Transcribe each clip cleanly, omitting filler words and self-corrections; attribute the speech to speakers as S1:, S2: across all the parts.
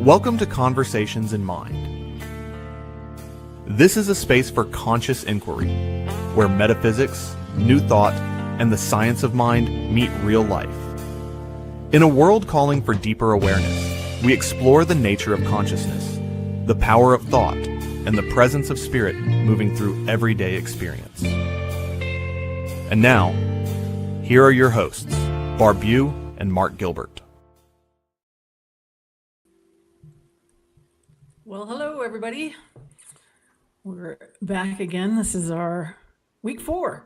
S1: Welcome to Conversations in Mind. This is a space for conscious inquiry, where metaphysics, new thought, and the science of mind meet real life. In a world calling for deeper awareness, we explore the nature of consciousness, the power of thought, and the presence of spirit moving through everyday experience. And now, here are your hosts, Barb Bue and Gilbert.
S2: Well, hello, everybody. We're back again. This is our week 4.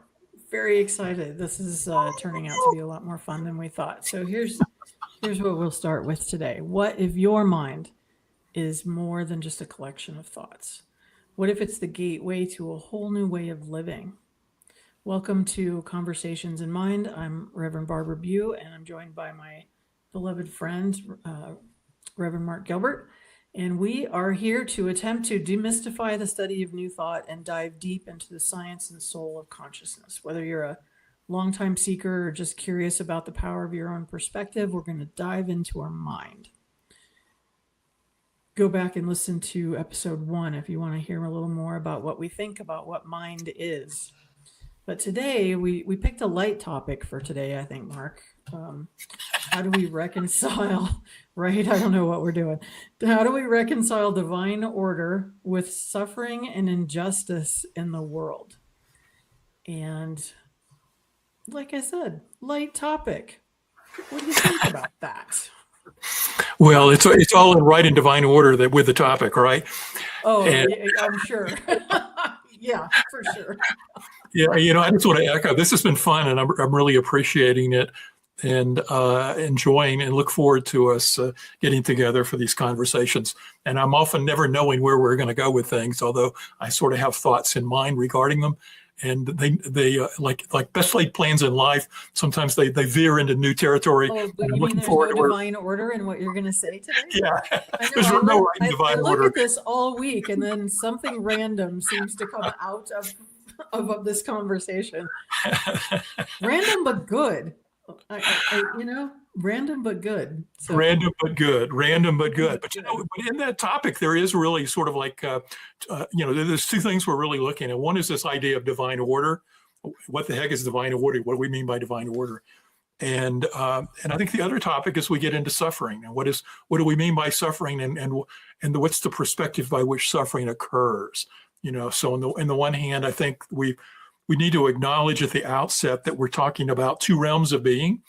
S2: Very excited. This is turning out to be a lot more fun than we thought. So here's what we'll start with today. What if your mind is more than just a collection of thoughts? What if it's the gateway to a whole new way of living? Welcome to Conversations in Mind. I'm Reverend Barb Bue, and I'm joined by my beloved friend, Reverend Gilbert. And we are here to attempt to demystify the study of new thought and dive deep into the science and soul of consciousness. Whether you're a longtime seeker or just curious about the power of your own perspective, we're going to dive into our mind. Go back and listen to episode 1 if you want to hear a little more about what we think about what mind is. But today, we picked a light topic for today, I think, Mark. How do we reconcile, right? I don't know what we're doing. How do we reconcile divine order with suffering and injustice in the world? And like I said, light topic. What do you think about that?
S3: Well, it's all in right and divine order that with the topic, right?
S2: Oh, I'm sure. Yeah, for sure.
S3: Yeah, I just want to echo. This has been fun, and I'm really appreciating it and enjoying, and look forward to us getting together for these conversations. And I'm often never knowing where we're going to go with things, although I sort of have thoughts in mind regarding them. And they like best laid plans in life. Sometimes they veer into new territory.
S2: Oh, but you mean there's no divine order in what you're going to say today?
S3: Yeah,
S2: there's no right and divine order. I look at this all week, and then something random seems to come out of this conversation. Random but good. Random but good. So.
S3: Random but good. But but in that topic, there is really sort of like, there's two things we're really looking at. One is this idea of divine order. What the heck is divine order? What do we mean by divine order? And I think the other topic is we get into suffering, and what do we mean by suffering, and what's the perspective by which suffering occurs? So on the one hand, I think we need to acknowledge at the outset that we're talking about two realms of being,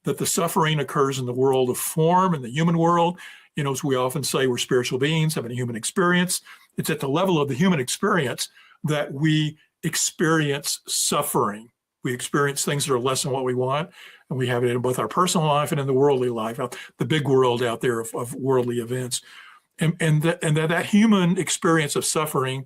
S3: that the suffering occurs in the world of form, in the human world. As we often say, we're spiritual beings having a human experience. It's at the level of the human experience that we experience suffering. We experience things that are less than what we want, and we have it in both our personal life and in the worldly life, the big world out there of worldly events. And that human experience of suffering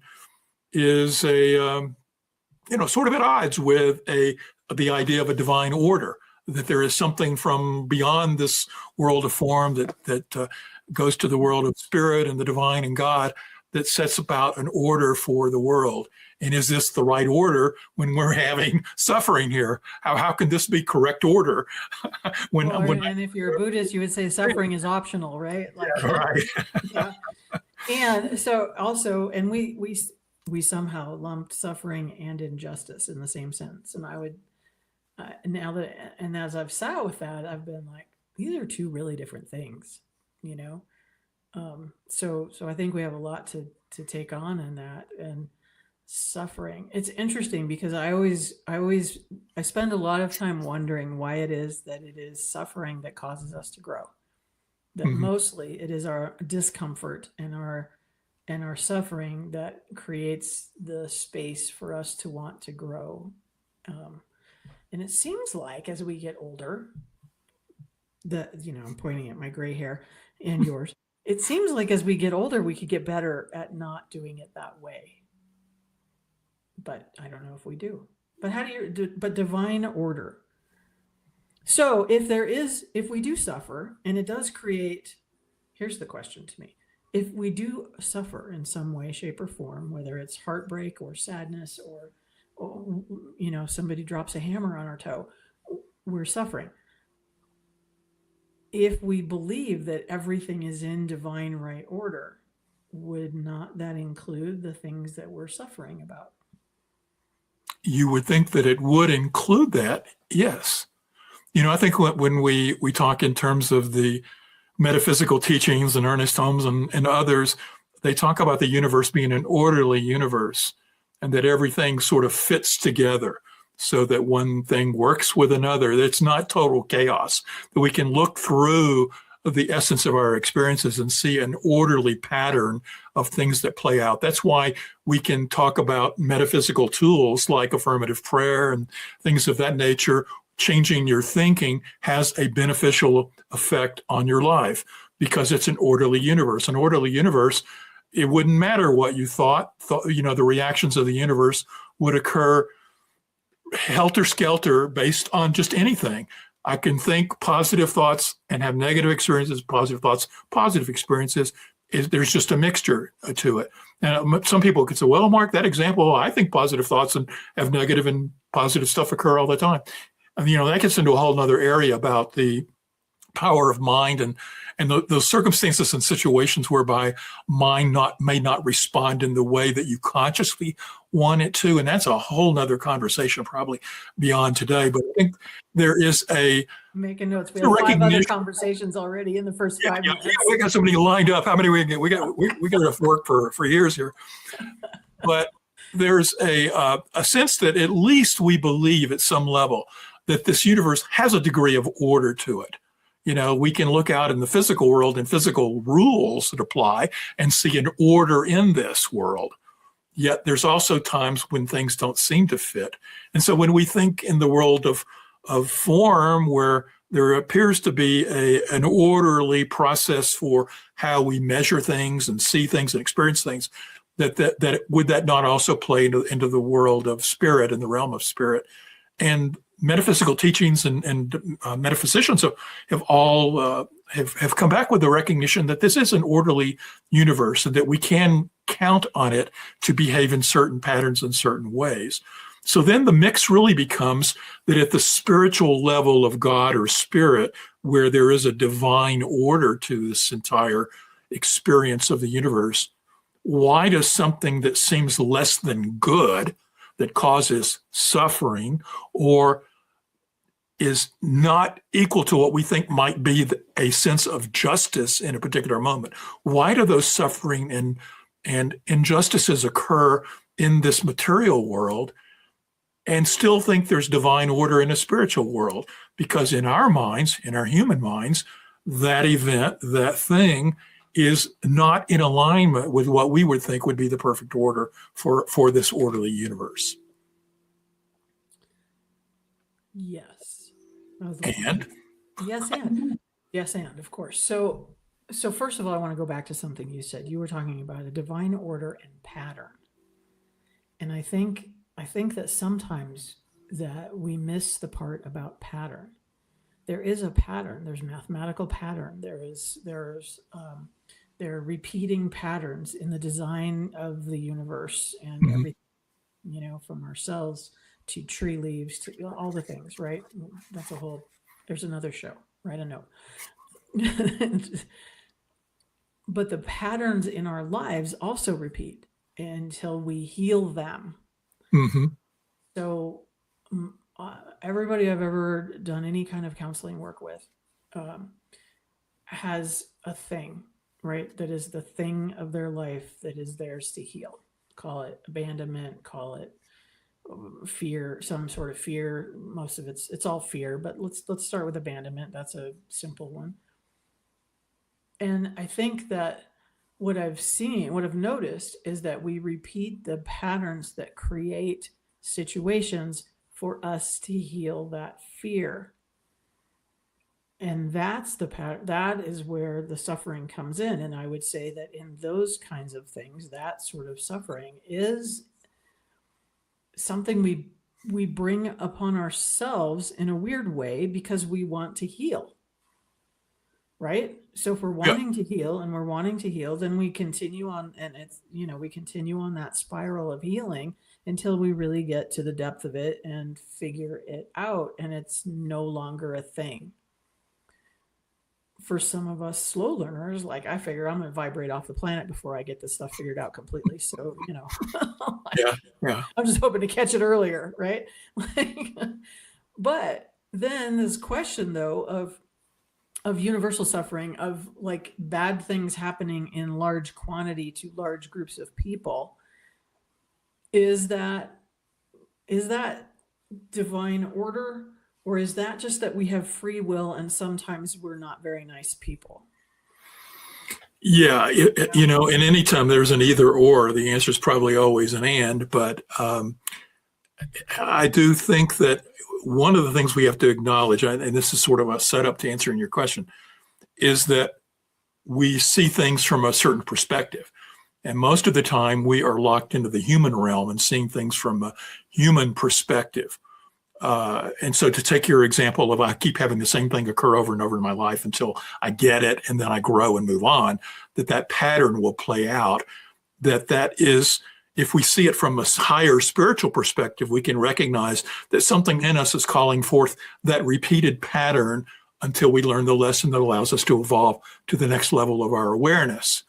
S3: is sort of at odds with the idea of a divine order, that there is something from beyond this world of form that goes to the world of spirit and the divine and God, that sets about an order for the world. And is this the right order when we're having suffering here? How can this be correct order?
S2: And if you're a Buddhist, you would say suffering is optional, right?
S3: Right.
S2: Yeah. And so also, and we somehow lumped suffering and injustice in the same sentence. And I would, as I've sat with that, I've been like, these are two really different things, So I think we have a lot to take on in that. And suffering, it's interesting because I spend a lot of time wondering why it is that it is suffering that causes us to grow. That mostly it is our discomfort and our suffering that creates the space for us to want to grow. And it seems like as we get older, I'm pointing at my gray hair and yours. It seems like as we get older, we could get better at not doing it that way. But I don't know if we do. But but divine order. So if we do suffer, and it does create, here's the question to me. If we do suffer in some way, shape, or form, whether it's heartbreak or sadness or somebody drops a hammer on our toe, we're suffering. if we believe that everything is in divine right order, would not that include the things that we're suffering about?
S3: You would think that it would include that, yes. I think when we talk in terms of the metaphysical teachings and Ernest Holmes and others, they talk about the universe being an orderly universe and that everything sort of fits together so that one thing works with another. It's not total chaos, that we can look through the essence of our experiences and see an orderly pattern of things that play out. That's why we can talk about metaphysical tools like affirmative prayer and things of that nature. Changing your thinking has a beneficial effect on your life because it's an orderly universe. An orderly universe, it wouldn't matter what you thought, the reactions of the universe would occur helter-skelter based on just anything. I can think positive thoughts and have negative experiences, positive thoughts, positive experiences. There's just a mixture to it. And some people could say, well, Mark, that example, I think positive thoughts and have negative and positive stuff occur all the time. And, that gets into a whole other area about the power of mind and those circumstances and situations whereby mind may not respond in the way that you consciously want it to. And that's a whole nother conversation probably beyond today. But I think there is
S2: making notes. We have 5 other conversations already in the first 5 minutes.
S3: Yeah, we got somebody lined up. How many we get? We got enough work for years here. But there's a sense that at least we believe at some level that this universe has a degree of order to it. We can look out in the physical world and physical rules that apply and see an order in this world. Yet there's also times when things don't seem to fit. And so when we think in the world of form, where there appears to be an orderly process for how we measure things and see things and experience things, that would that not also play into the world of spirit and the realm of spirit? And metaphysical teachings and metaphysicians have all have come back with the recognition that this is an orderly universe and that we can count on it to behave in certain patterns in certain ways. So then the mix really becomes that at the spiritual level of God or spirit, where there is a divine order to this entire experience of the universe, why does something that seems less than good, that causes suffering or is not equal to what we think might be a sense of justice in a particular moment, why do those suffering and injustices occur in this material world and still think there's divine order in a spiritual world? Because in our minds, in our human minds, that event, that thing is not in alignment with what we would think would be the perfect order for this orderly universe.
S2: Yes.
S3: And?
S2: Yes, and of course. So first of all, I want to go back to something you said. You were talking about a divine order and pattern. And I think that sometimes that we miss the part about pattern. There is a pattern. There's mathematical pattern. There are repeating patterns in the design of the universe and everything, from our cells to tree leaves to all the things, right? There's another show, right? I know. But the patterns in our lives also repeat until we heal them.
S3: Mm-hmm.
S2: So everybody I've ever done any kind of counseling work with has a thing, right? That is the thing of their life that is theirs to heal. Call it abandonment, call it fear, some sort of fear. Most of it's all fear, but let's start with abandonment. That's a simple one. And I think that what I've noticed is that we repeat the patterns that create situations for us to heal that fear. And that's the pattern. That is where the suffering comes in. And I would say that in those kinds of things, that sort of suffering is something we bring upon ourselves in a weird way because we want to heal, right? So if we're wanting to heal and we're wanting to heal, then we continue on, and we continue on that spiral of healing until we really get to the depth of it and figure it out, and it's no longer a thing. for some of us slow learners, like I figure I'm going to vibrate off the planet before I get this stuff figured out completely. So,
S3: Yeah. Yeah.
S2: I'm just hoping to catch it earlier, right? Like, but then this question though of universal suffering, of like bad things happening in large quantity to large groups of people, is that divine order, or is that just that we have free will and sometimes we're not very nice people?
S3: Yeah, and anytime there's an either or, the answer is probably always an and. But I do think that one of the things we have to acknowledge, and this is sort of a setup to answering your question, is that we see things from a certain perspective. And most of the time, we are locked into the human realm and seeing things from a human perspective. And so to take your example of I keep having the same thing occur over and over in my life until I get it and then I grow and move on, that pattern will play out, that is, if we see it from a higher spiritual perspective, we can recognize that something in us is calling forth that repeated pattern until we learn the lesson that allows us to evolve to the next level of our awareness.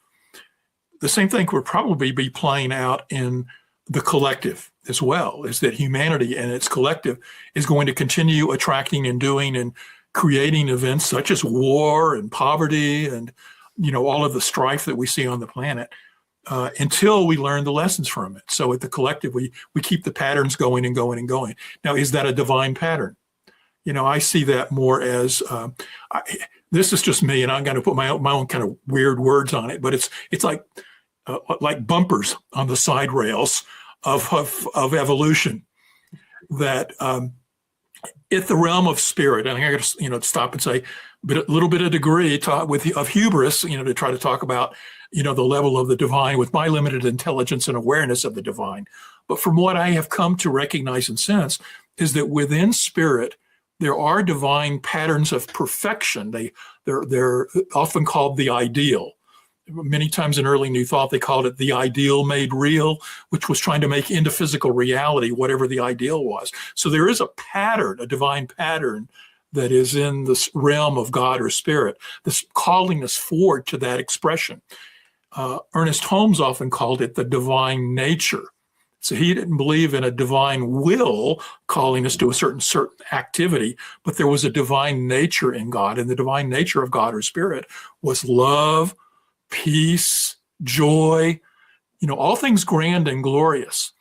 S3: The same thing would probably be playing out in the collective as well, is that humanity and its collective is going to continue attracting and doing and creating events such as war and poverty and all of the strife that we see on the planet until we learn the lessons from it. So at the collective, we keep the patterns going and going and going. Now, is that a divine pattern? I see that more as this is just me, and I'm going to put my own kind of weird words on it, but it's like bumpers on the side rails of evolution, that at the realm of spirit, and I got to stop and say, but a little bit of degree of hubris, to try to talk about the level of the divine with my limited intelligence and awareness of the divine. But from what I have come to recognize and sense is that within spirit there are divine patterns of perfection. They're often called the ideal. Many times in early New Thought, they called it the ideal made real, which was trying to make into physical reality whatever the ideal was. So there is a pattern, a divine pattern that is in this realm of God or spirit that's calling us forward to that expression. Ernest Holmes often called it the divine nature. So he didn't believe in a divine will calling us to a certain activity, but there was a divine nature in God, and the divine nature of God or spirit was love, peace, joy, all things grand and glorious.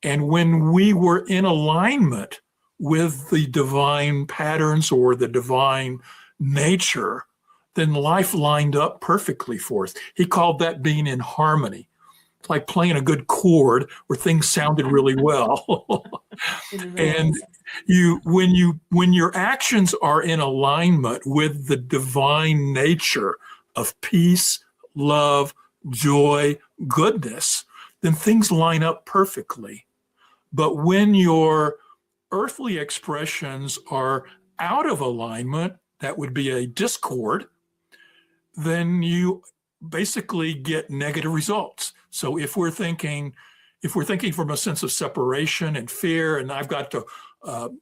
S3: And when we were in alignment with the divine patterns or the divine nature, then life lined up perfectly for us. He called that being in harmony. It's like playing a good chord where things sounded really well. And when your actions are in alignment with the divine nature of peace, love, joy, goodness, then things line up perfectly. But when your earthly expressions are out of alignment, that would be a discord, then you basically get negative results. So if we're thinking from a sense of separation and fear, and I've got to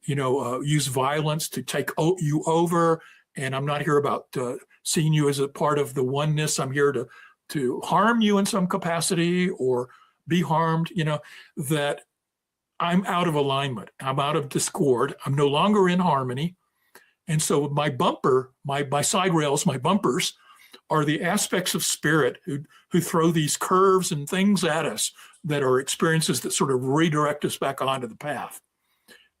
S3: use violence to take you over, and I'm not here about seeing you as a part of the oneness. I'm here to harm you in some capacity or be harmed, that I'm out of alignment. I'm out of discord. I'm no longer in harmony. And so my bumper, my side rails, my bumpers are the aspects of spirit who throw these curves and things at us that are experiences that sort of redirect us back onto the path.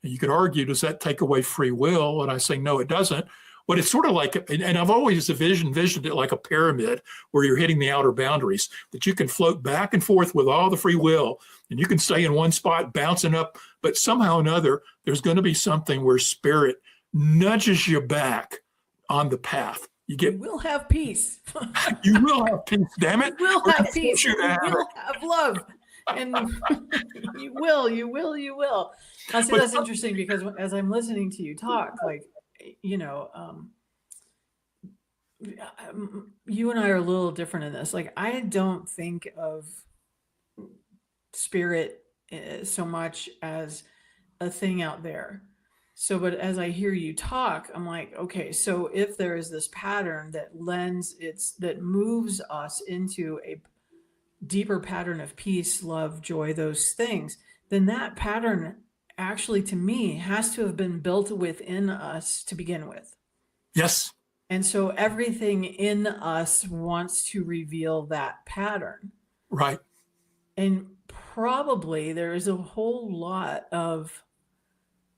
S3: And you could argue, does that take away free will? And I say, no, it doesn't. But it's sort of like, and I've always envisioned it like a pyramid where you're hitting the outer boundaries, that you can float back and forth with all the free will, and you can stay in one spot bouncing up, but somehow or another, there's going to be something where spirit nudges you back on the path.
S2: You will have peace.
S3: You will have peace, damn it.
S2: You will have peace. You will have love. And you will. I see, that's interesting, because as I'm listening to you talk, like, you and I are a little different in this. Like, I don't think of spirit so much as a thing out there. So, but as I hear you talk, I'm like, okay, so if there is this pattern that moves us into a deeper pattern of peace, love, joy, those things, then that pattern actually to me has to have been built within us to begin with.
S3: Yes.
S2: And so everything in us wants to reveal that pattern.
S3: Right.
S2: And probably there is a whole lot of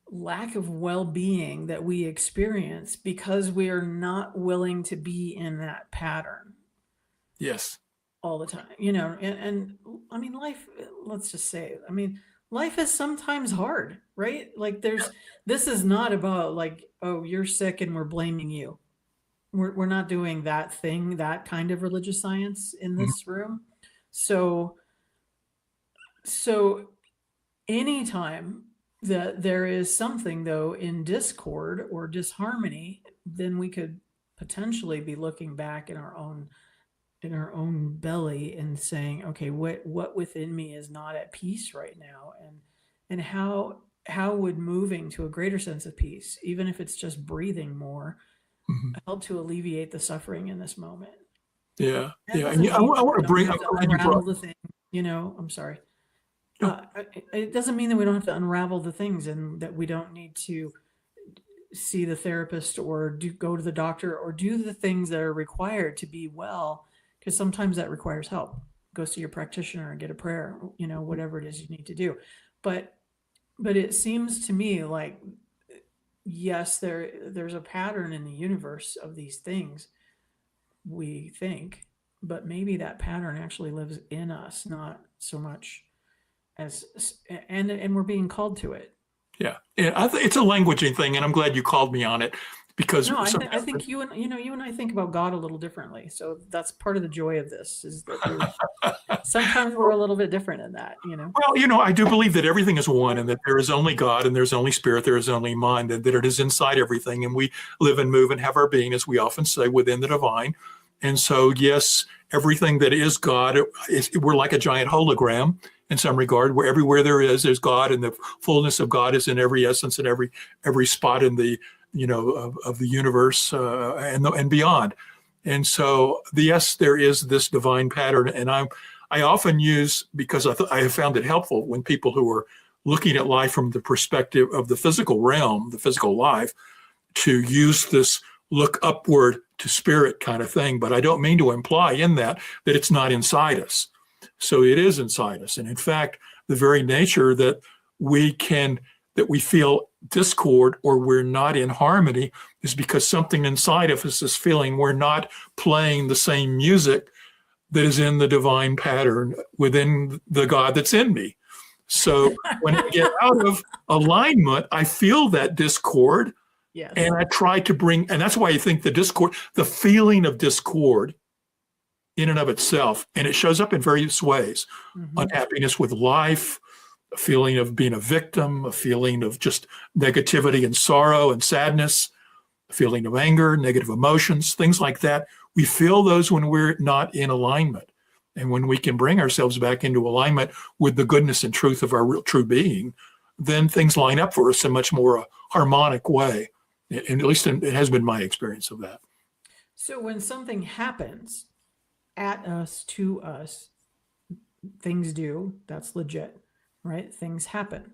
S2: lack of well-being that we experience because we are not willing to be in that pattern
S3: Yes.
S2: all the time, and I mean, life, let's just say, I mean, life is sometimes hard, right? Like this is not about like, oh, you're sick and we're blaming you. We're not doing that kind of religious science in
S3: Mhm.
S2: this room. So anytime that there is something though in discord or disharmony, then we could potentially be looking back in our own belly and saying, okay, what within me is not at peace right now, and how would moving to a greater sense of peace, even if it's just breathing more,
S3: Mhm.
S2: help to alleviate the suffering in this moment.
S3: Yeah.
S2: That
S3: Yeah. And
S2: doesn't
S3: I
S2: mean that
S3: want
S2: we
S3: to
S2: don't
S3: bring,
S2: have
S3: I'm
S2: to
S3: glad you
S2: unravel
S3: brought,
S2: the thing, I'm sorry.
S3: no,
S2: It doesn't mean that we don't have to unravel the things and that we don't need to see the therapist or go to the doctor or do the things that are required to be well, because sometimes that requires help. Go see your practitioner and get a prayer, whatever it is you need to do. But it seems to me like, yes, there's a pattern in the universe of these things, we think, but maybe that pattern actually lives in us, not so much as, and we're being called to it.
S3: yeah. Yeah. It's a languaging thing, and I'm glad you called me on it because
S2: No,
S3: some,
S2: I think you and I think about God a little differently. So that's part of the joy of this, is that sometimes we're a little bit different in that.
S3: well, I do believe that everything is one and that there is only God and there's only spirit, there is only mind, and that it is inside everything. And we live and move and have our being, as we often say, within the divine. And so, yes, everything that is God, we're like a giant hologram in some regard, where everywhere there's God, and the fullness of God is in every essence and every spot in the, of the universe and beyond. And so, yes, there is this divine pattern. And I often use, because I have found it helpful when people who are looking at life from the perspective of the physical realm, the physical life, to use this look upward to spirit kind of thing. But I don't mean to imply in that it's not inside us. So it is inside us. And in fact, the very nature that we feel discord or we're not in harmony is because something inside of us is feeling we're not playing the same music that is in the divine pattern within the God that's in me. So when I get out of alignment, I feel that discord.
S2: Yes.
S3: And I try to bring, and that's why I think the feeling of discord in and of itself, and it shows up in various ways.
S2: Mm-hmm.
S3: Unhappiness with life, a feeling of being a victim, a feeling of just negativity and sorrow and sadness, a feeling of anger, negative emotions, things like that. We feel those when we're not in alignment. And when we can bring ourselves back into alignment with the goodness and truth of our real true being, then things line up for us in much more harmonic way. And at least it has been my experience of that.
S2: So when something happens at us, to us, things do, that's legit, right? Things happen.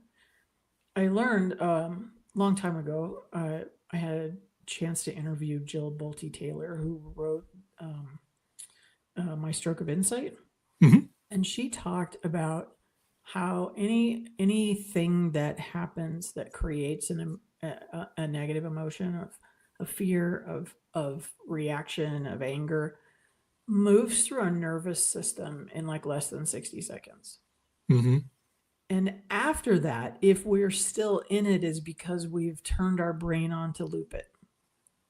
S2: I learned long time ago, I had a chance to interview Jill Bolte Taylor, who wrote My Stroke of Insight.
S3: Mm-hmm.
S2: And she talked about how anything that happens that creates a negative emotion of fear, of reaction, of anger, moves through our nervous system in like less than 60 seconds.
S3: Mm-hmm.
S2: And after that, if we're still in it, is because we've turned our brain on to loop it.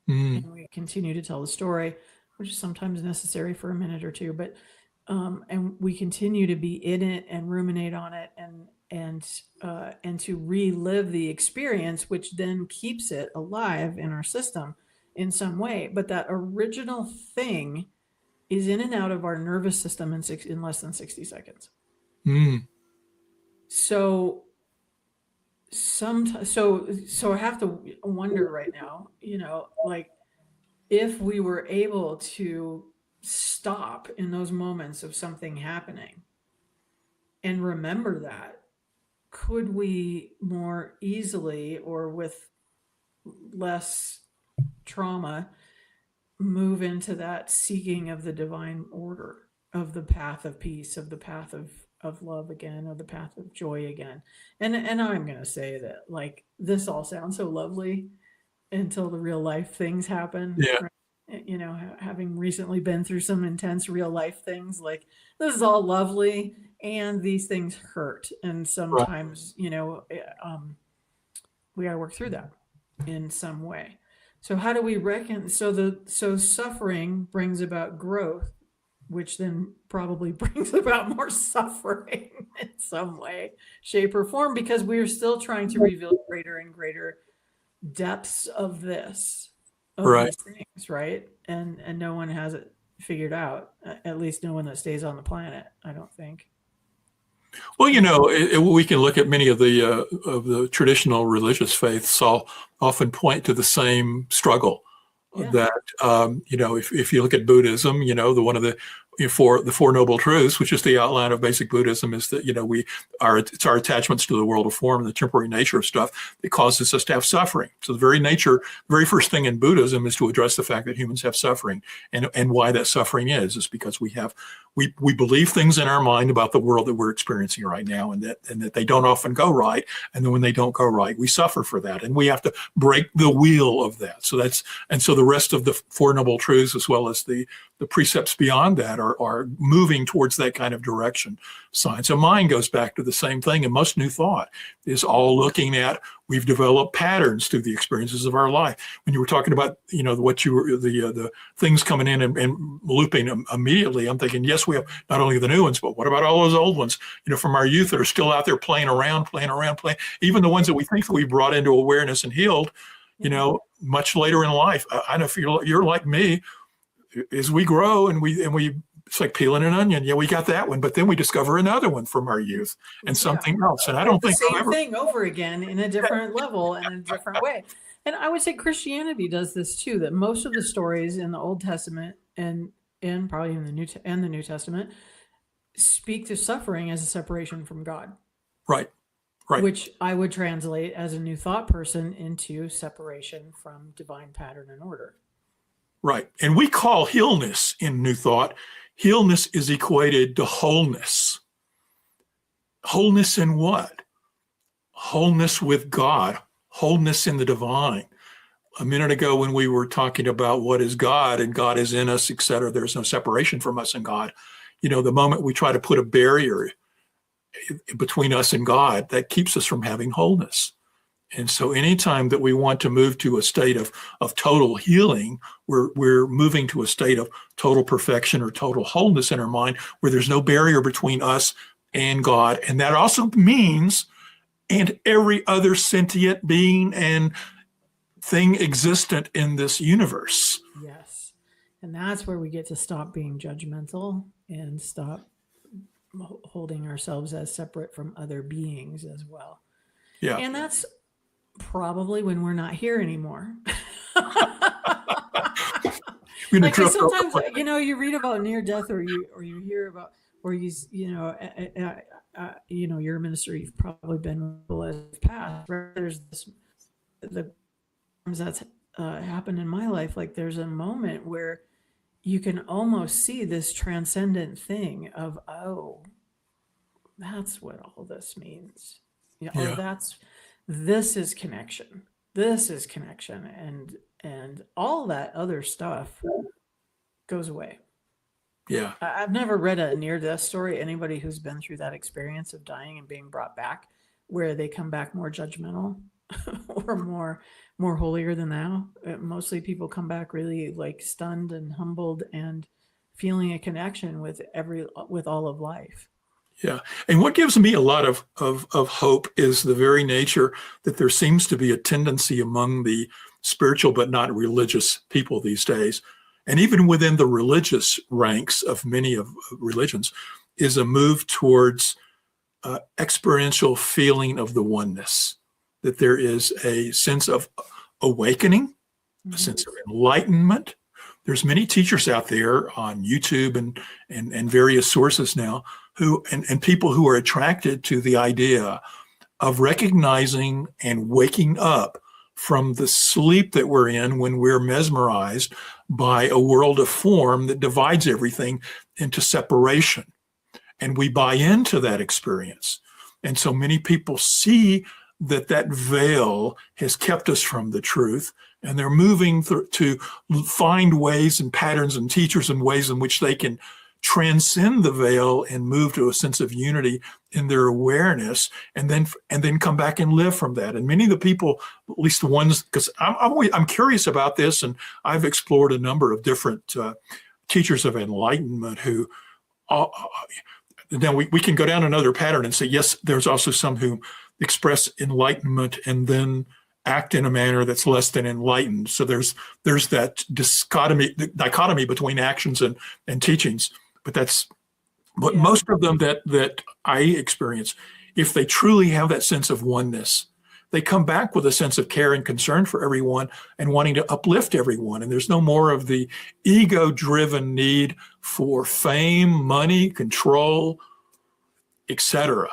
S3: Mm-hmm.
S2: And we continue to tell the story, which is sometimes necessary for a minute or two, but and we continue to be in it and ruminate on it and to relive the experience, which then keeps it alive in our system in some way. But that original thing is in and out of our nervous system in less than 60 seconds.
S3: Mm-hmm.
S2: So so I have to wonder right now, like if we were able to stop in those moments of something happening and remember that, could we more easily or with less trauma move into that seeking of the divine order, of the path of peace, of the path of love again, of the path of joy again? And I'm going to say that, like, this all sounds so lovely until the real life things happen,
S3: Yeah.
S2: right? Having recently been through some intense real life things, like, this is all lovely and these things hurt, and
S3: Right.
S2: sometimes we got to work through that in some way. So how do we reckon? So suffering brings about growth, which then probably brings about more suffering in some way, shape, or form, because we are still trying to reveal greater and greater depths of
S3: Right.
S2: these things, right? And no one has it figured out. At least no one that stays on the planet, I don't think.
S3: Well, we can look at many of the traditional religious faiths. All often point to the same struggle.
S2: Yeah.
S3: That if you look at Buddhism, the one of the four noble truths, which is the outline of basic Buddhism, is that it's our attachments to the world of form and the temporary nature of stuff that causes us to have suffering. So the very first thing in Buddhism is to address the fact that humans have suffering, and why that suffering is because we believe things in our mind about the world that we're experiencing right now, and that they don't often go right, and then when they don't go right, we suffer for that, and we have to break the wheel of that. So the rest of the Four Noble Truths, as well as the precepts beyond that, are moving towards that kind of direction. Science of mind goes back to the same thing, and most New Thought is all looking at, we've developed patterns through the experiences of our life. When you were talking about, the things coming in and looping immediately, I'm thinking, yes, we have not only the new ones, but what about all those old ones, from our youth that are still out there playing around, even the ones that we think that we brought into awareness and healed, much later in life. I know if you're like me, as we grow and we it's like peeling an onion. Yeah, we got that one, but then we discover another one from our youth and something else. And I don't think
S2: the same thing over again in a different level and in a different way. And I would say Christianity does this too. That most of the stories in the Old Testament and probably in the New Testament speak to suffering as a separation from God.
S3: Right.
S2: Which I would translate as a New Thought person into separation from divine pattern and order.
S3: Right. And we call healness in New Thought. Healness is equated to wholeness. Wholeness in what? Wholeness with God, wholeness in the divine. A minute ago, when we were talking about what is God and God is in us, etc., there's no separation from us and God. The moment we try to put a barrier between us and God, that keeps us from having wholeness. And so anytime that we want to move to a state of total healing, we're moving to a state of total perfection or total wholeness in our mind, where there's no barrier between us and God. And that also means, and every other sentient being and thing existent in this universe.
S2: Yes. And that's where we get to stop being judgmental and stop holding ourselves as separate from other beings as well.
S3: Yeah.
S2: And that's probably when we're not here anymore. Like, sometimes, you read about near death, or you hear about, or you're a minister, you've probably been with past. There's the times that's happened in my life. Like, there's a moment where you can almost see this transcendent thing of, oh, that's what all this means. This is connection. This is connection. And all that other stuff goes away.
S3: Yeah.
S2: I've never read a near-death story. Anybody who's been through that experience of dying and being brought back, where they come back more judgmental or more holier than thou. Mostly people come back really like stunned and humbled and feeling a connection with all of life.
S3: Yeah. And what gives me a lot of hope is the very nature that there seems to be a tendency among the spiritual but not religious people these days, and even within the religious ranks of many of religions, is a move towards experiential feeling of the oneness. that there is a sense of awakening, a sense of enlightenment. There's many teachers out there on YouTube and various sources now who and people who are attracted to the idea of recognizing and waking up from the sleep that we're in when we're mesmerized by a world of form that divides everything into separation. And we buy into that experience. And so many people see that veil has kept us from the truth, and they're moving to find ways and patterns and teachers and ways in which they can transcend the veil and move to a sense of unity in their awareness, and then come back and live from that. And many of the people, at least the ones, because I'm curious about this, and I've explored a number of different teachers of enlightenment who. Now we can go down another pattern and say, yes, there's also some who express enlightenment and then act in a manner that's less than enlightened. So there's that dichotomy between actions and teachings. But most of them that I experience, if they truly have that sense of oneness, they come back with a sense of care and concern for everyone and wanting to uplift everyone. And there's no more of the ego-driven need for fame, money, control, etc.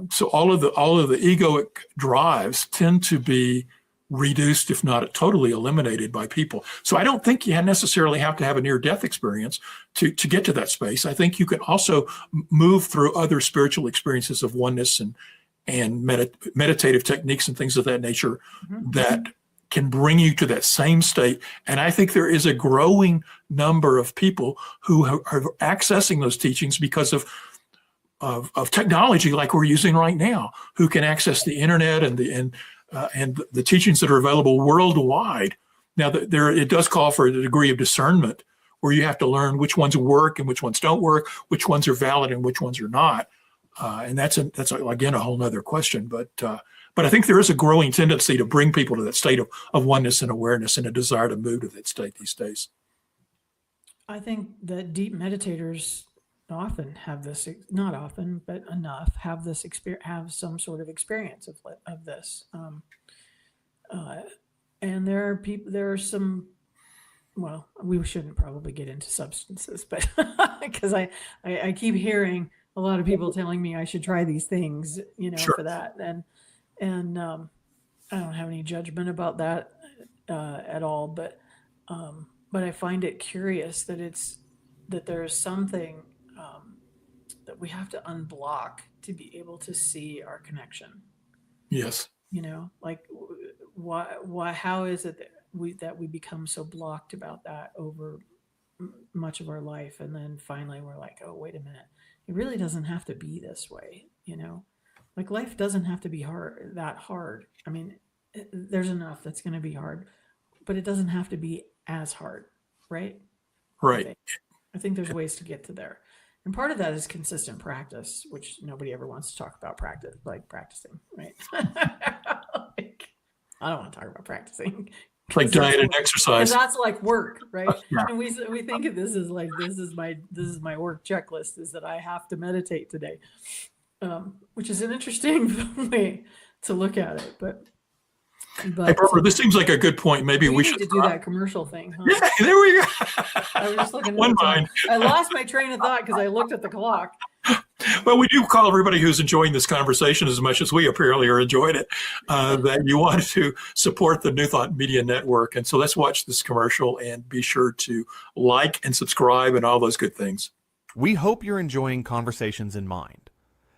S3: So all of the egoic drives tend to be reduced, if not totally eliminated, by people. So I don't think you necessarily have to have a near-death experience to get to that space. I think you can also move through other spiritual experiences of oneness and meditative techniques and things of that nature that can bring you to that same state. And I think there is a growing number of people who are accessing those teachings because of technology like we're using right now, who can access the internet and the teachings that are available worldwide. Now, it does call for a degree of discernment where you have to learn which ones work and which ones don't work, which ones are valid and which ones are not. And that's again a whole nother question. But I think there is a growing tendency to bring people to that state of oneness and awareness and a desire to move to that state these days.
S2: I think that deep meditators often have this, not often, but enough, have this experience, have some sort of experience of this. And there are some, well, we shouldn't probably get into substances, but because I keep hearing a lot of people telling me I should try these things,
S3: Sure.
S2: for that. And I don't have any judgment about that at all, but I find it curious that there's something that we have to unblock to be able to see our connection.
S3: Yes.
S2: Like why, how is it that we become so blocked about that over much of our life? And then finally we're like, oh, wait a minute. It really doesn't have to be this way. Like life doesn't have to be that hard. I mean, there's enough that's going to be hard, but it doesn't have to be as hard. Right.
S3: Right.
S2: I think there's ways to get to there. And part of that is consistent practice, which nobody ever wants to talk about practicing, right? I don't want to talk about practicing.
S3: It's like diet and exercise.
S2: That's like work, right?
S3: Yeah.
S2: And we think of this as like, this is my work checklist, is that I have to meditate today, which is an interesting way to look at it. But
S3: hey, Barbara, this seems like a good point. Maybe we should
S2: do that commercial thing. Huh?
S3: Yeah, there we go.
S2: I was just looking at
S3: One
S2: the time.
S3: mind.
S2: I lost my train of thought because I looked at the clock.
S3: Well, we do call everybody who's enjoying this conversation as much as we apparently are enjoying it, that you want to support the New Thought Media Network. And so let's watch this commercial and be sure to like and subscribe and all those good things.
S1: We hope you're enjoying Conversations in Mind.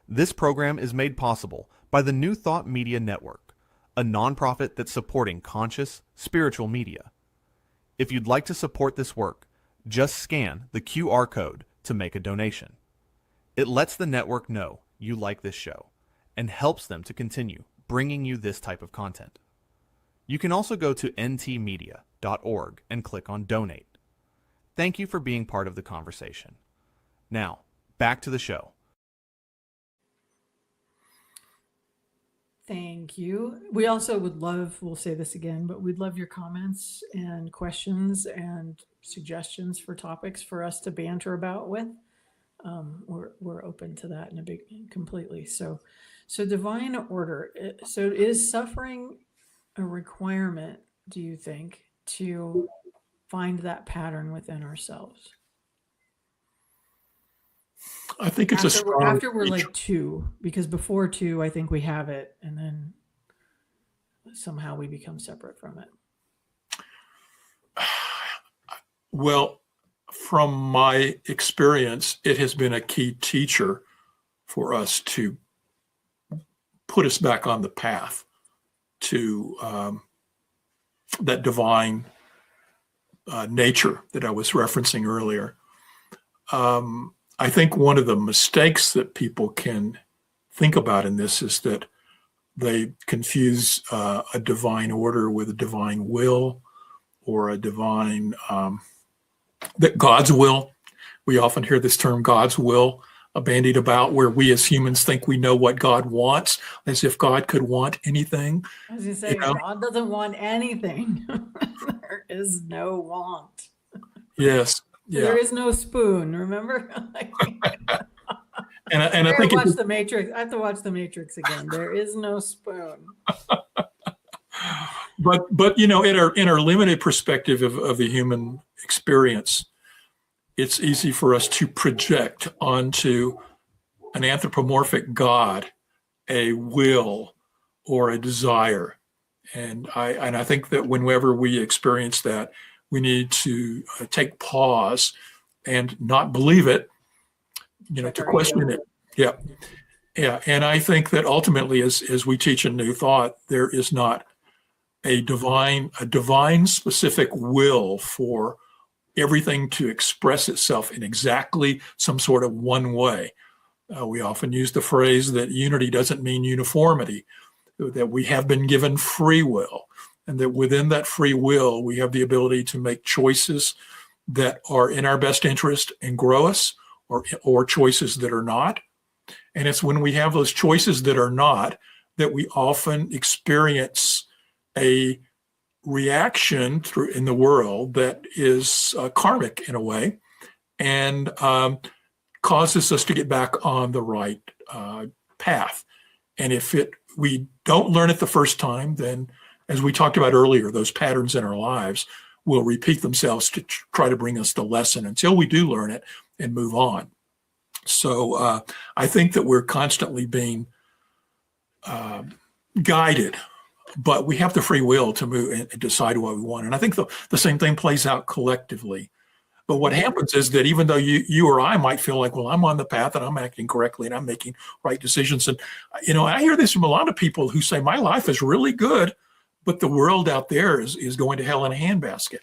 S1: This program is made possible by the New Thought Media Network, a nonprofit that's supporting conscious, spiritual media. If you'd like to support this work, just scan the QR code to make a donation. It lets the network know you like this show and helps them to continue bringing you this type of content. You can also go to ntmedia.org and click on Donate. Thank you for being part of the conversation. Now, back to the show.
S2: Thank you. We also would love, we'll say this again, but we'd love your comments and questions and suggestions for topics for us to banter about with. We're open to that completely. So So divine order. So is suffering a requirement, do you think, to find that pattern within ourselves?
S3: I think it's a strong
S2: After we're
S3: feature.
S2: like two, because before two, I think we have it, and then somehow we become separate from it.
S3: Well, from my experience, it has been a key teacher for us to put us back on the path to that divine nature that I was referencing earlier. I think one of the mistakes that people can think about in this is that they confuse a divine order with a divine will, or a divine that God's will. We often hear this term God's will bandied about, where we as humans think we know what God wants, as if God could want anything.
S2: I was going to say, God doesn't want anything. There is no want.
S3: Yes. Yeah.
S2: There is no spoon, remember?
S3: and I think
S2: watch The Matrix. I have to watch The Matrix again. There is no spoon.
S3: But in our limited perspective of the human experience, it's easy for us to project onto an anthropomorphic God a will or a desire. And I think that whenever we experience that, we need to take pause and not believe it, to question it. Yeah. Yeah. And I think that ultimately, as we teach in New Thought, there is not a divine specific will for everything to express itself in exactly some sort of one way. We often use the phrase that unity doesn't mean uniformity, that we have been given free will, and that within that free will, we have the ability to make choices that are in our best interest and grow us, or choices that are not. And it's when we have those choices that are not that we often experience a reaction in the world that is karmic in a way, and causes us to get back on the right path. And if we don't learn it the first time, then, as we talked about earlier, those patterns in our lives will repeat themselves to try to bring us the lesson until we do learn it and move on. So I think that we're constantly being guided, but we have the free will to move and decide what we want. And I think the same thing plays out collectively. But what happens is that even though you or I might feel like, well, I'm on the path and I'm acting correctly and I'm making right decisions. And, I hear this from a lot of people who say, my life is really good, but the world out there is going to hell in a handbasket.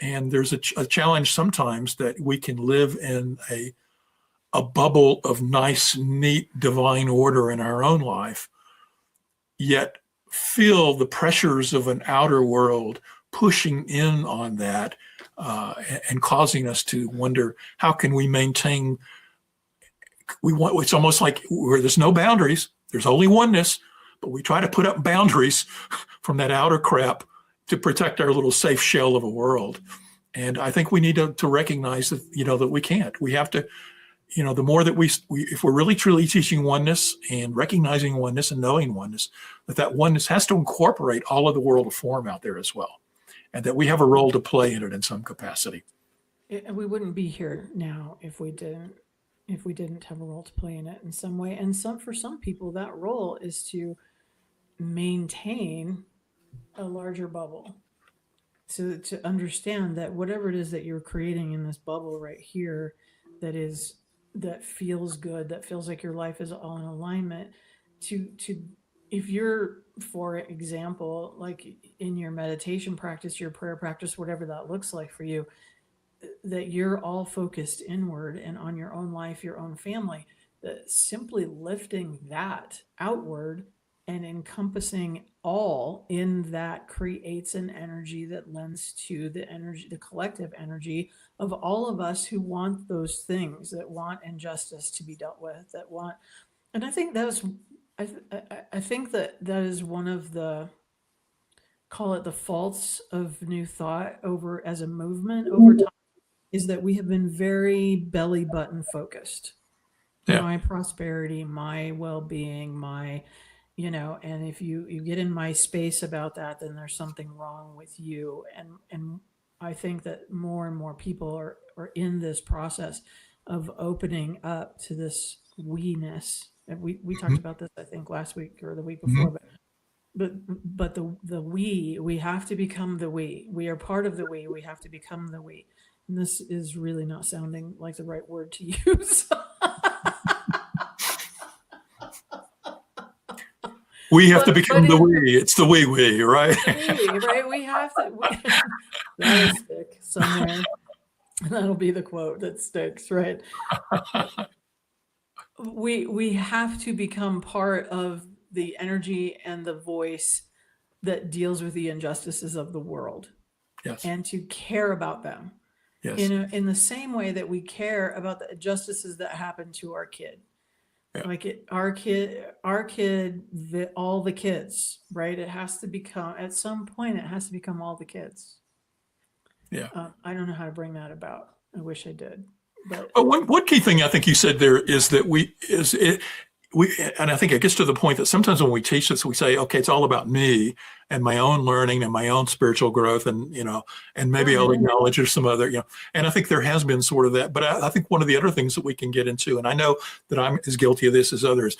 S3: And there's a challenge sometimes that we can live in a bubble of nice, neat, divine order in our own life, yet feel the pressures of an outer world pushing in on that, and causing us to wonder, how can we maintain? It's almost like where there's no boundaries, there's only oneness, but we try to put up boundaries from that outer crap to protect our little safe shell of a world. And I think we need to recognize that, that we can't. We have to, the more that we if we're really truly teaching oneness and recognizing oneness and knowing oneness, that oneness has to incorporate all of the world of form out there as well, and that we have a role to play in it in some capacity.
S2: We wouldn't be here now if we didn't have a role to play in it in some way. And for some people, that role is to maintain a larger bubble. So to understand that whatever it is that you're creating in this bubble right here, that feels good, that feels like your life is all in alignment, if you're, for example, like in your meditation practice, your prayer practice, whatever that looks like for you, that you're all focused inward and on your own life, your own family, that simply lifting that outward and encompassing all in that creates an energy that lends to the collective energy of all of us who want those things, that want injustice to be dealt with, and I think I think that is one of the, call it the faults of New Thought as a movement over time, is that we have been very belly button focused.
S3: Yeah.
S2: my prosperity, my well-being, and if you get in my space about that, then there's something wrong with you. And I think that more and more people are in this process of opening up to this we-ness. And we talked about this, I think, last week or the week before, but the we have to become the we are part of the we have to become the we. And this is really not sounding like the right word to use.
S3: We have to become the we. It's the we, right?
S2: Right? We have to. That'll stick somewhere. That'll be the quote that sticks, right? We have to become part of the energy and the voice that deals with the injustices of the world.
S3: Yes.
S2: And to care about them.
S3: Yes.
S2: In the same way that we care about the injustices that happen to our kid.
S3: Yeah.
S2: Like our kid, all the kids, right? It has to become, at some point, it has to become all the kids.
S3: Yeah.
S2: I don't know how to bring that about. I wish I did. But
S3: one key thing I think you said there is that and I think it gets to the point that sometimes when we teach this, we say, okay, it's all about me and my own learning and my own spiritual growth. And, and maybe I'll acknowledge there's some other, and I think there has been sort of that, but I think one of the other things that we can get into, and I know that I'm as guilty of this as others,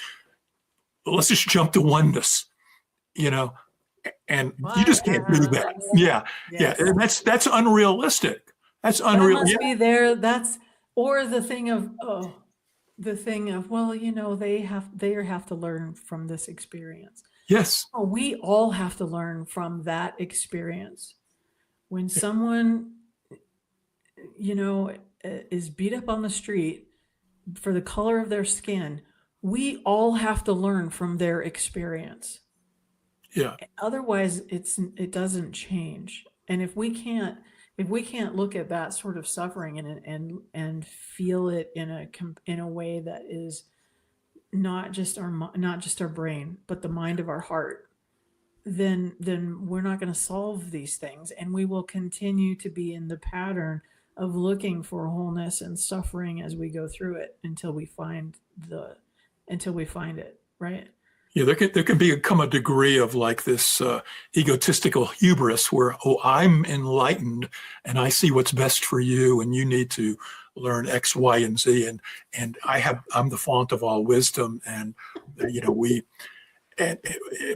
S3: let's just jump to oneness, and you just can't do that. Yeah.
S2: Yes.
S3: Yeah. And that's unrealistic. That's unreal.
S2: That must be there. Or the thing of, well, they have to learn from this experience.
S3: Yes.
S2: Oh, we all have to learn from that experience. When someone, is beat up on the street for the color of their skin, we all have to learn from their experience.
S3: Yeah.
S2: Otherwise, it doesn't change. And if we can't look at that sort of suffering and feel it in a way that is not just our brain, but the mind of our heart, then we're not going to solve these things, and we will continue to be in the pattern of looking for wholeness and suffering as we go through it until we find it, right?
S3: Yeah, there can become a degree of like this egotistical hubris where, I'm enlightened and I see what's best for you, and you need to learn X, Y, and Z, and I'm the font of all wisdom, and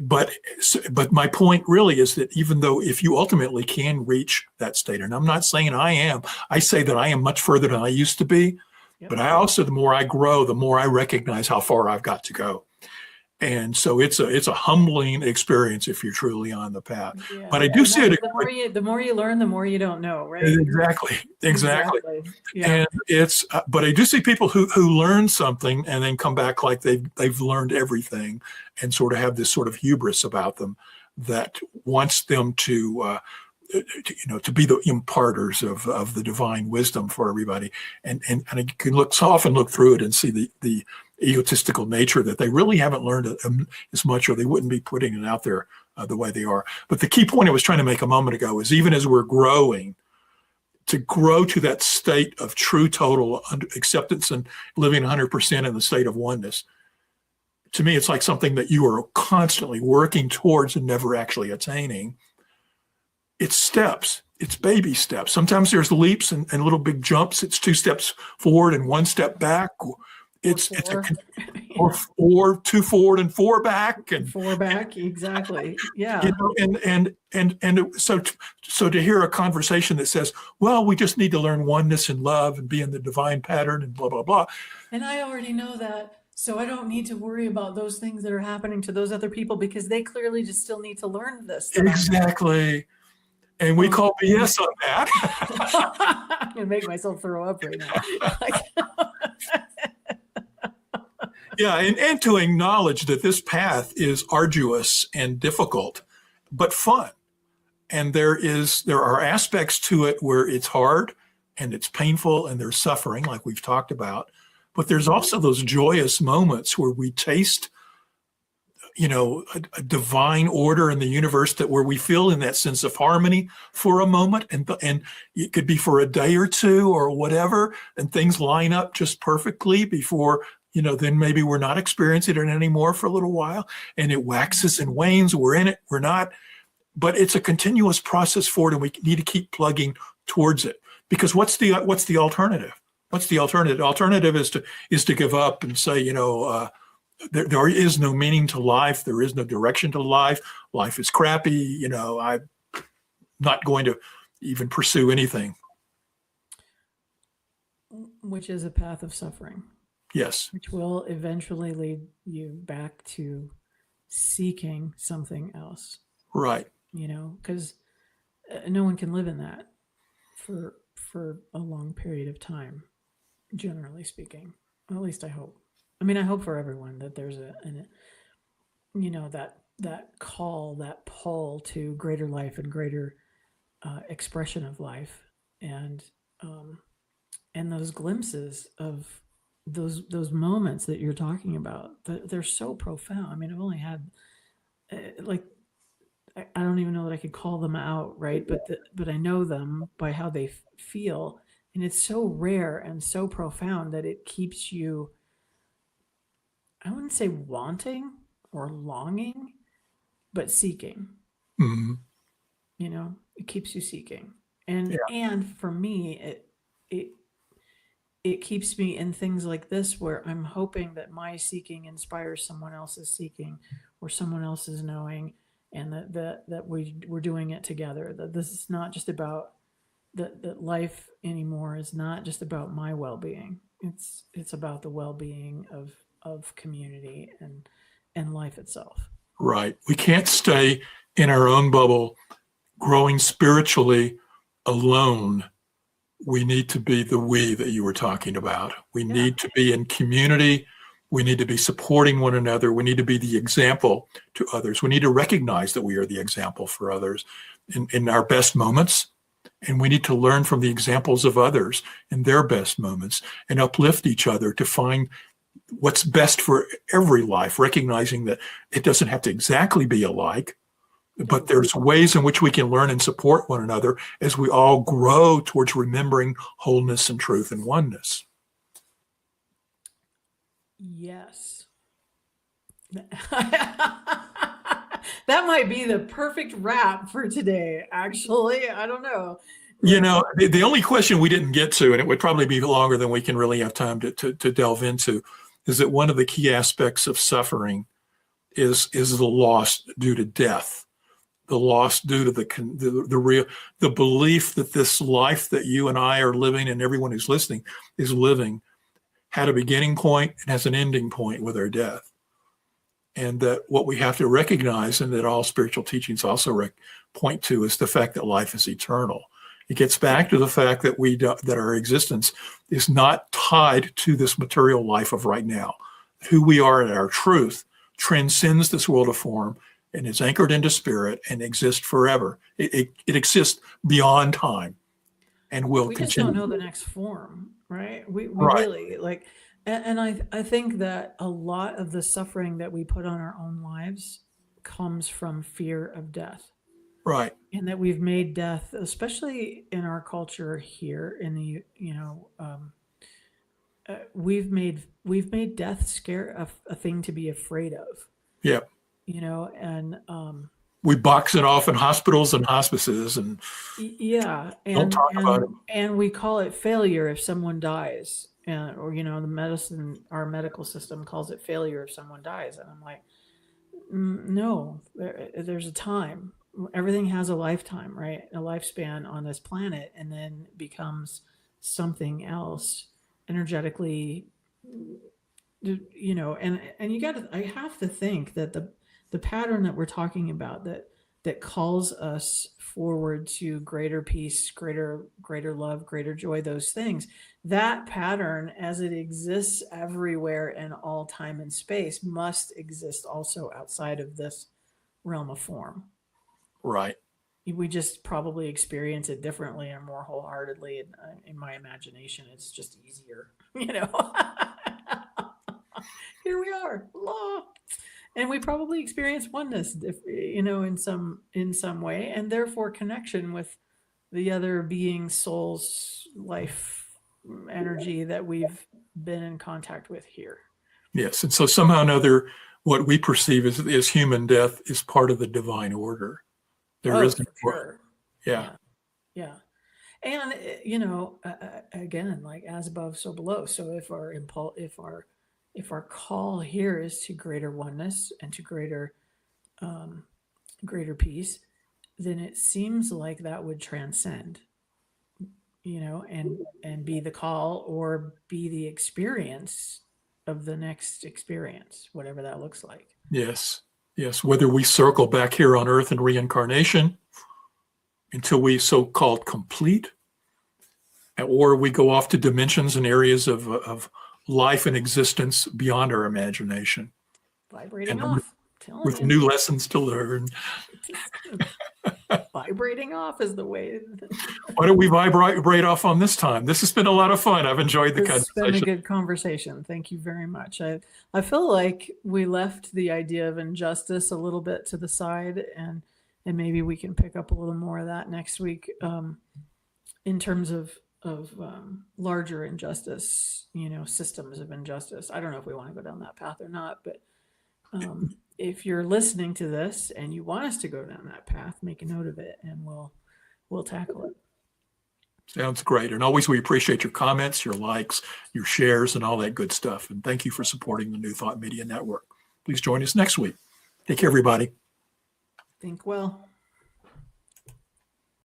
S3: but my point really is that even though if you ultimately can reach that state, and I'm not saying I say that I am much further than I used to be, but I also, the more I grow, the more I recognize how far I've got to go. And so it's a humbling experience if you're truly on the path. Yeah. But I do see it.
S2: The more you learn, the more you don't know, right?
S3: Exactly.
S2: Yeah.
S3: And but I do see people who learn something and then come back like they've learned everything, and sort of have this sort of hubris about them that wants them to be the imparters of the divine wisdom for everybody. And you can look through it and see the egotistical nature that they really haven't learned as much, or they wouldn't be putting it out there the way they are. But the key point I was trying to make a moment ago is, even as we're growing, to grow to that state of true total acceptance and living 100% in the state of oneness, to me, it's like something that you are constantly working towards and never actually attaining. It's steps. It's baby steps. Sometimes there's leaps and little big jumps. It's 2 steps forward and 1 step back. Or 2 forward and 4 back, and
S2: 4 back, exactly. Yeah.
S3: And so to hear a conversation that says, well, we just need to learn oneness and love and be in the divine pattern and blah blah blah.
S2: And I already know that, so I don't need to worry about those things that are happening to those other people, because they clearly just still need to learn this.
S3: Exactly. And we call BS on that.
S2: I'm gonna make myself throw up right now.
S3: Yeah, and to acknowledge that this path is arduous and difficult, but fun. And there are aspects to it where it's hard and it's painful and there's suffering, like we've talked about. But there's also those joyous moments where we taste, a divine order in the universe, where we feel in that sense of harmony for a moment, and it could be for a day or two or whatever, and things line up just perfectly before then maybe we're not experiencing it anymore for a little while, and it waxes and wanes. We're in it, we're not, but it's a continuous process forward, and we need to keep plugging towards it. Because what's the alternative? What's the alternative? The alternative is to give up and say, there is no meaning to life. There is no direction to life. Life is crappy. I'm not going to even pursue anything.
S2: Which is a path of suffering.
S3: Yes.
S2: Which will eventually lead you back to seeking something else.
S3: Right.
S2: Because no one can live in that for a long period of time, generally speaking. At least I hope. I mean, I hope for everyone that there's that call, that pull to greater life and greater expression of life, and those glimpses of those moments that you're talking about. They're so profound. I mean, I've only had I don't even know that I could call them out, right? But I know them by how they feel, and it's so rare and so profound that it keeps you, I wouldn't say wanting or longing, but seeking.
S3: Mm-hmm.
S2: It keeps you seeking, and for me, it keeps me in things like this where I'm hoping that my seeking inspires someone else's seeking, or someone else's knowing, and that we're doing it together. That this is not just about that life anymore is not just about my well-being. It's about the well-being of community and life itself.
S3: Right. We can't stay in our own bubble, growing spiritually alone. We need to be the we that you were talking about. We need to be in community. We need to be supporting one another. We need to be the example to others. We need to recognize that we are the example for others in our best moments. And we need to learn from the examples of others in their best moments and uplift each other to find what's best for every life, recognizing that it doesn't have to exactly be alike, but there's ways in which we can learn and support one another as we all grow towards remembering wholeness and truth and oneness.
S2: Yes. That might be the perfect wrap for today, actually. I don't know.
S3: The only question we didn't get to, and it would probably be longer than we can really have time to delve into, is that one of the key aspects of suffering is the loss due to death. The loss due to the belief that this life that you and I are living, and everyone who's listening is living, had a beginning point and has an ending point with our death. And that what we have to recognize, and that all spiritual teachings also point to, is the fact that life is eternal. It gets back to the fact that that our existence is not tied to this material life of right now. Who we are and our truth transcends this world of form and is anchored into spirit and exists forever. It exists beyond time and will continue.
S2: We just don't know the next form, right? We really and I think that a lot of the suffering that we put on our own lives comes from fear of death.
S3: Right.
S2: And that we've made death, especially in our culture here in the, we've made death a thing to be afraid of.
S3: Yeah.
S2: And
S3: we box it off in hospitals and hospices, and don't talk about it.
S2: And we call it failure if someone dies, or our medical system calls it failure if someone dies, and I'm like, no, there's a time. Everything has a lifetime, right? A lifespan on this planet, and then becomes something else energetically, and I have to think that the pattern that we're talking about that calls us forward to greater peace, greater love, greater joy, those things, that pattern, as it exists everywhere in all time and space, must exist also outside of this realm of form.
S3: Right.
S2: We just probably experience it differently and more wholeheartedly. In my imagination, it's just easier, Here we are, and we probably experience oneness, in some way, and therefore connection with the other being, soul's life energy that we've been in contact with here.
S3: Yes. And so somehow or another, what we perceive as human death is part of the divine order. There is,
S2: for sure.
S3: yeah.
S2: Yeah. And again, like as above, so below. So if our call here is to greater oneness and to greater peace, then it seems like that would transcend, and be the call or be the experience of the next experience, whatever that looks like.
S3: Yes. Yes. Whether we circle back here on earth in reincarnation until we so-called complete, or we go off to dimensions and areas of life and existence beyond our imagination.
S2: Vibrating off.
S3: With new lessons to learn.
S2: Vibrating off is the way.
S3: Why don't we vibrate off on this time? This has been a lot of fun. I've enjoyed the conversation.
S2: It's been a good conversation. Thank you very much. I feel like we left the idea of injustice a little bit to the side, and maybe we can pick up a little more of that next week, in terms of larger injustice, systems of injustice. I don't know if we want to go down that path or not, but if you're listening to this and you want us to go down that path, make a note of it and we'll tackle it.
S3: Sounds great. And always we appreciate your comments, your likes, your shares, and all that good stuff. And thank you for supporting the New Thought Media Network. Please join us next week. Take care, everybody.
S2: Think well.